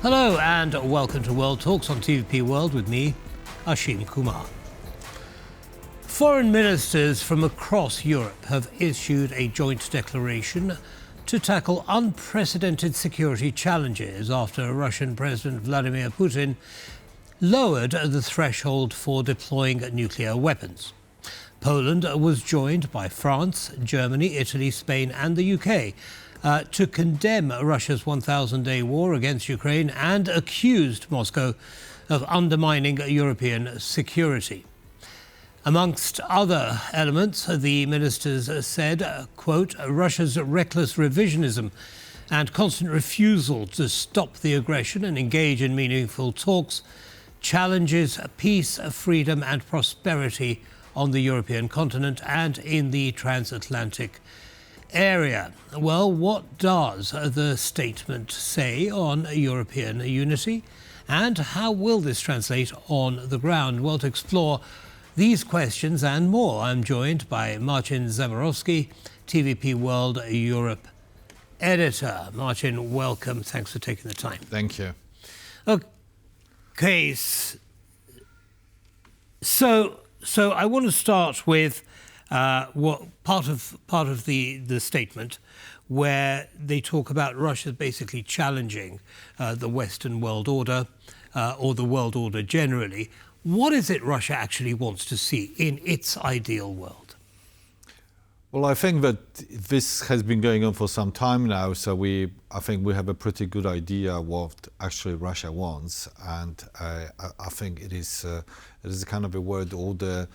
Hello and welcome to World Talks on TVP World with me, Ashim Kumar. Foreign ministers from across Europe have issued a joint declaration to tackle unprecedented security challenges after Russian President Vladimir Putin lowered the threshold for deploying nuclear weapons. Poland was joined by France, Germany, Italy, Spain and the UK to condemn Russia's 1,000-day war against Ukraine and accused Moscow of undermining European security. Amongst other elements, the ministers said, quote, Russia's reckless revisionism and constant refusal to stop the aggression and engage in meaningful talks challenges peace, freedom and prosperity on the European continent and in the transatlantic area. Well, what does the statement say on European unity and how will this translate on the ground? Well, to explore these questions and more, I'm joined by Marcin Zaborowski, TVP World Europe editor. Marcin, welcome. Thanks for taking the time. Thank you. Okay, so I want to start with what part of the statement where they talk about Russia basically challenging the Western world order or the world order generally. What is it Russia actually wants to see in its ideal world? Well, I think that this has been going on for some time now, so I think we have a pretty good idea what actually Russia wants, and I think it is a kind of a world order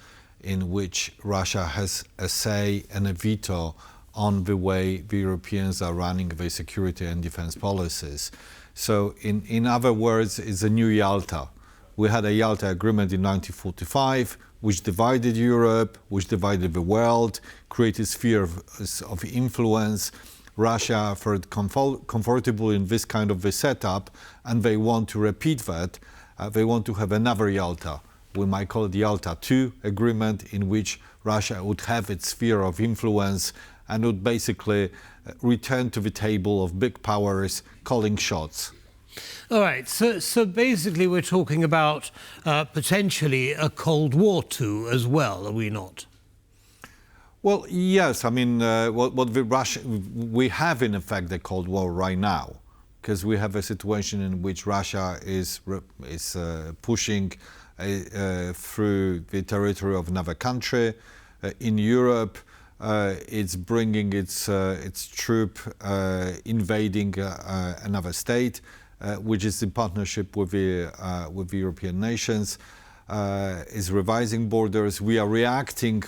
in which Russia has a say and a veto on the way the Europeans are running their security and defense policies. So in other words, it's a new Yalta. We had a Yalta Agreement in 1945, which divided Europe, which divided the world, created a sphere of influence. Russia felt comfortable in this kind of a setup, and they want to repeat that. They want to have another Yalta. We might call it the Yalta II agreement, in which Russia would have its sphere of influence and would basically return to the table of big powers calling shots. All right, so basically we're talking about potentially a Cold War too as well, are we not? Well, yes. I mean, we have in effect the Cold War right now, because we have a situation in which Russia is pushing through the territory of another country. In Europe, it's bringing its troop invading another state, which is in partnership with the European nations, is revising borders. We are reacting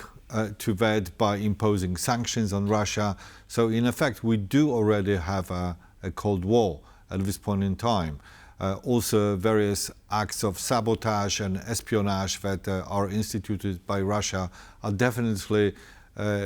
to that by imposing sanctions on Russia. So in effect, we do already have a Cold War at this point in time. Also, various acts of sabotage and espionage that are instituted by Russia are definitely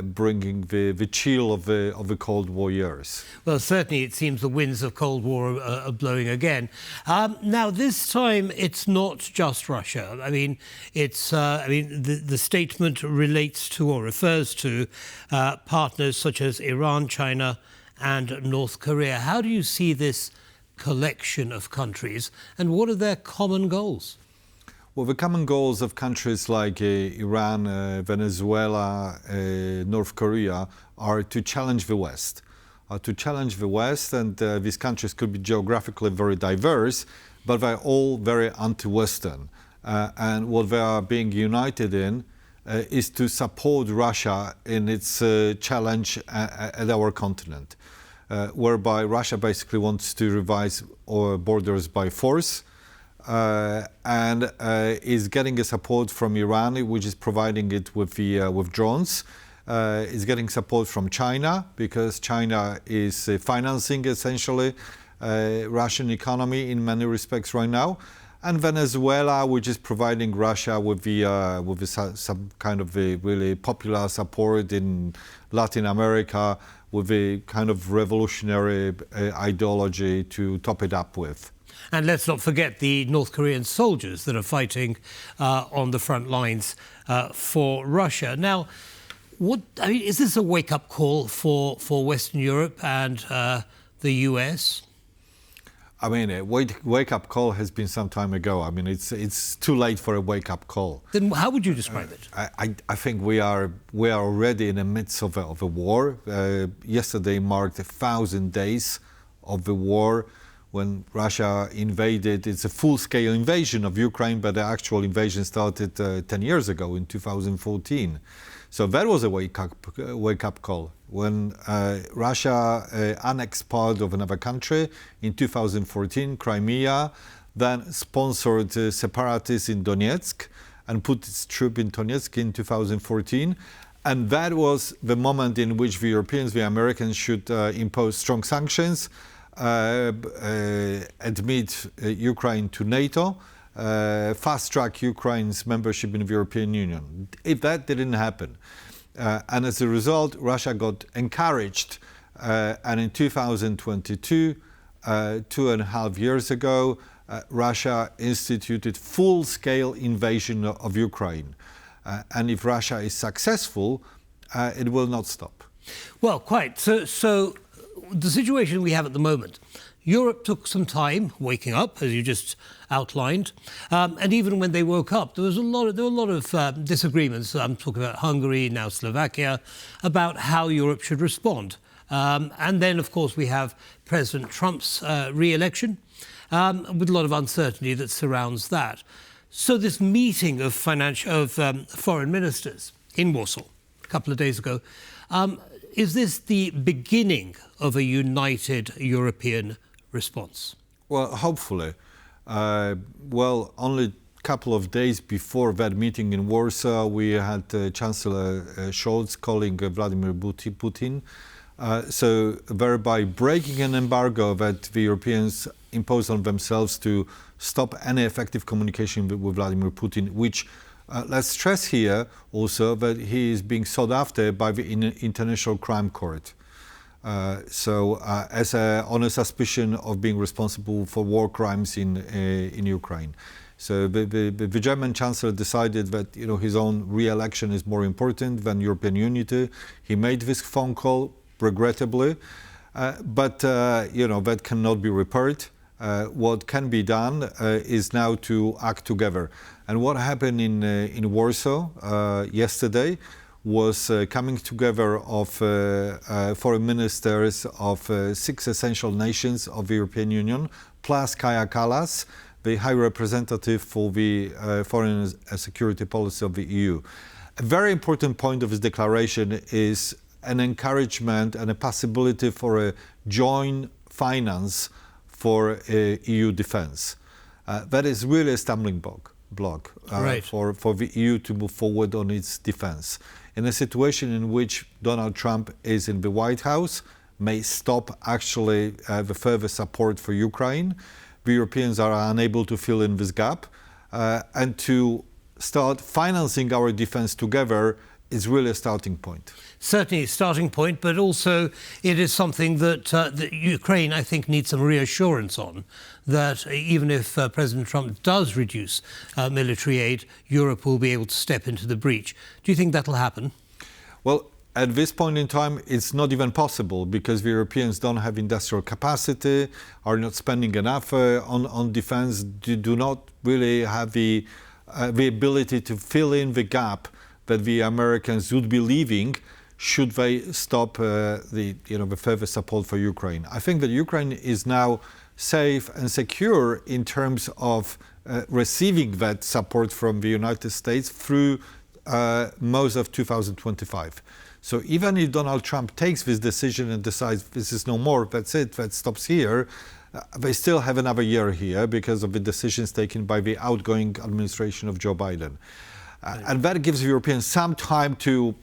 bringing the chill of the Cold War years. Well, certainly it seems the winds of Cold War are blowing again. Now, this time it's not just Russia. I mean, the statement relates to or refers to partners such as Iran, China, and North Korea. How do you see this collection of countries, and what are their common goals? Well, the common goals of countries like Iran, Venezuela, North Korea are to challenge the West. And these countries could be geographically very diverse, but they're all very anti-Western. And what they are being united in is to support Russia in its challenge at our continent. Whereby Russia basically wants to revise our borders by force and is getting a support from Iran, which is providing it with drones. Is getting support from China, because China is financing essentially Russian economy in many respects right now. And Venezuela, which is providing Russia with some kind of a really popular support in Latin America, with a kind of revolutionary ideology to top it up with. And let's not forget the North Korean soldiers that are fighting on the front lines for Russia. Now, is this a wake-up call for Western Europe and the US? I mean, a wake-up call has been some time ago. I mean, it's too late for a wake-up call. Then how would you describe it? I think we are already in the midst of a war. Yesterday marked 1,000 days of the war when Russia invaded. It's a full-scale invasion of Ukraine, but the actual invasion started 10 years ago in 2014. So that was a wake-up call. When Russia annexed part of another country in 2014, Crimea, then sponsored separatists in Donetsk and put its troops in Donetsk in 2014. And that was the moment in which the Europeans, the Americans, should impose strong sanctions, admit Ukraine to NATO, fast-track Ukraine's membership in the European Union. If that didn't happen, and as a result, Russia got encouraged, and in 2022, 2.5 years ago, Russia instituted full-scale invasion of Ukraine. And if Russia is successful, it will not stop. Well, quite. So the situation we have at the moment, Europe took some time waking up, as you just outlined, and even when they woke up, there were a lot of disagreements. I'm talking about Hungary, now Slovakia, about how Europe should respond. And then, of course, we have President Trump's re-election, with a lot of uncertainty that surrounds that. So this meeting of foreign ministers in Warsaw a couple of days ago, is this the beginning of a united European response? Well, hopefully. Well, only a couple of days before that meeting in Warsaw, we had Chancellor Scholz calling Vladimir Putin. So thereby breaking an embargo that the Europeans imposed on themselves to stop any effective communication with Vladimir Putin, which let's stress here also that he is being sought after by the International Crime Court. On a suspicion of being responsible for war crimes in Ukraine. So the German Chancellor decided that his own re-election is more important than European unity. He made this phone call, regrettably, but that cannot be repaired. What can be done is now to act together. And what happened in Warsaw yesterday was coming together of foreign ministers of 6 essential nations of the European Union, plus Kaja Kallas, the High Representative for the Foreign and Security Policy of the EU. A very important point of this declaration is an encouragement and a possibility for a joint finance for EU defense. That is really a stumbling block right. for the EU to move forward on its defense. In a situation in which Donald Trump is in the White House, may stop actually the further support for Ukraine. The Europeans are unable to fill in this gap, and to start financing our defense together is really a starting point. Certainly a starting point, but also it is something that Ukraine, I think, needs some reassurance on, that even if President Trump does reduce military aid, Europe will be able to step into the breach. Do you think that'll happen? Well, at this point in time, it's not even possible because the Europeans don't have industrial capacity, are not spending enough on defense, do not really have the ability to fill in the gap that the Americans would be leaving should they stop the further support for Ukraine. I think that Ukraine is now safe and secure in terms of receiving that support from the United States through most of 2025. So even if Donald Trump takes this decision and decides this is no more, that's it, that stops here, they still have another year here because of the decisions taken by the outgoing administration of Joe Biden. And that gives the Europeans some time to,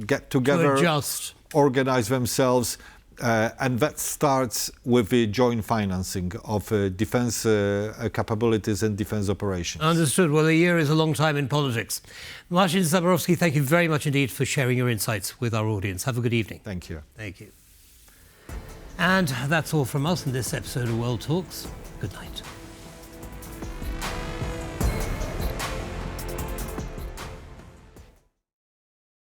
get together, to adjust, organize themselves, and that starts with the joint financing of defense capabilities and defense operations. Understood. Well, a year is a long time in politics. Marcin Zaborowski, thank you very much indeed for sharing your insights with our audience. Have a good evening. Thank you. Thank you. And that's all from us in this episode of World Talks. Good night.